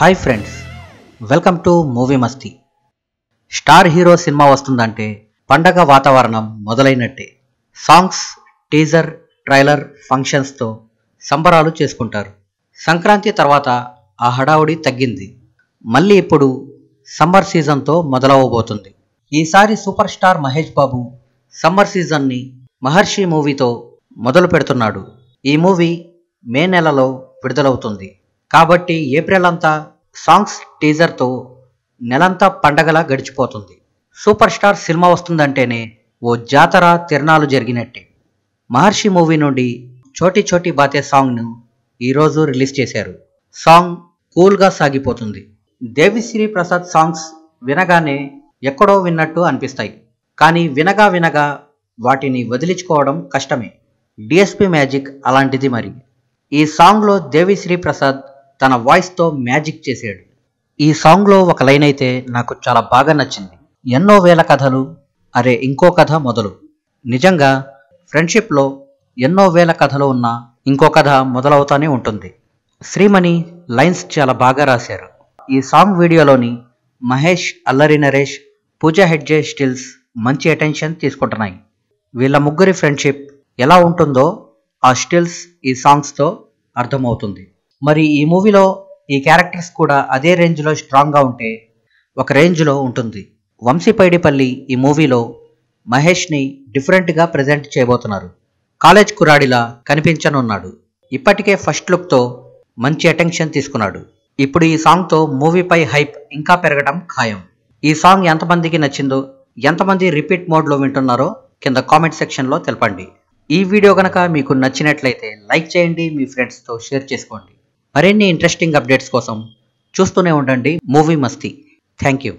Hi friends, welcome to movie Masti. Star hero cinema వస్తుందంటే పండగ వాతావరణం మొదలైనట్టే. సాంగ్స్, టీజర్, ట్రైలర్, ఫంక్షన్స్తో సంబరాలు చేసుకుంటారు. సంక్రాంతి తర్వాత ఆ హడావుడి తగ్గింది. మళ్ళీ ఇప్పుడు సమ్మర్ సీజన్తో మొదలవబోతుంది. ఈసారి super star Mahesh Babu summer సీజన్ని మహర్షి మూవీతో మొదలు పెడుతున్నాడు. ఈ మూవీ మే నెలలో విడుదలవుతుంది. కాబట్టి ఏప్రిల్ అంతా సాంగ్స్, టీజర్తో నెలంతా పండగలా గడిచిపోతుంది. సూపర్ స్టార్ సినిమా వస్తుందంటేనే ఓ జాతర తిరణాలు జరిగినట్టే. మహర్షి మూవీ నుండి చోటీ చోటీ బాతే సాంగ్ను ఈరోజు రిలీజ్ చేశారు. సాంగ్ కూల్గా సాగిపోతుంది. దేవిశ్రీ ప్రసాద్ సాంగ్స్ వినగానే ఎక్కడో విన్నట్టు అనిపిస్తాయి. కానీ వినగా వినగా వాటిని వదిలించుకోవడం కష్టమే. డిఎస్పి మ్యాజిక్ అలాంటిది. మరి ఈ సాంగ్లో దేవిశ్రీ ప్రసాద్ తన వాయిస్తో మ్యాజిక్ చేశాడు. ఈ సాంగ్లో ఒక లైన్ అయితే నాకు చాలా బాగా నచ్చింది. ఎన్నో వేల కథలు, అరే ఇంకో కథ మొదలు. నిజంగా ఫ్రెండ్షిప్లో ఎన్నో వేల కథలు ఉన్నా ఇంకో కథ మొదలవుతానే ఉంటుంది. శ్రీమణి లైన్స్ చాలా బాగా రాశారు. ఈ సాంగ్ వీడియోలోని మహేష్, అల్లరి నరేష్, పూజా హెగ్డే స్టిల్స్ మంచి అటెన్షన్ తీసుకుంటున్నాయి. వీళ్ళ ముగ్గురి ఫ్రెండ్షిప్ ఎలా ఉంటుందో ఆ స్టిల్స్ ఈ సాంగ్స్తో అర్థమవుతుంది. మరి ఈ మూవీలో ఈ క్యారెక్టర్స్ కూడా అదే రేంజ్లో స్ట్రాంగ్గా ఉంటే ఒక రేంజ్లో ఉంటుంది. వంశీ పైడిపల్లి ఈ మూవీలో మహేష్ని డిఫరెంట్గా ప్రజెంట్ చేయబోతున్నారు. కాలేజ్ కురాడిలా కనిపించనున్నాడు. ఇప్పటికే ఫస్ట్ లుక్తో మంచి అటెన్షన్ తీసుకున్నాడు. ఇప్పుడు ఈ సాంగ్తో మూవీపై హైప్ ఇంకా పెరగడం ఖాయం. ఈ సాంగ్ ఎంతమందికి నచ్చిందో, ఎంతమంది రిపీట్ మోడ్లో వింటున్నారో కింద కామెంట్ సెక్షన్లో తెలపండి. ఈ వీడియో కనుక మీకు నచ్చినట్లయితే లైక్ చేయండి, మీ ఫ్రెండ్స్తో షేర్ చేసుకోండి. మరిన్ని ఇంట్రెస్టింగ్ అప్డేట్స్ కోసం చూస్తూనే ఉండండి మూవీ మస్తీ. Thank you.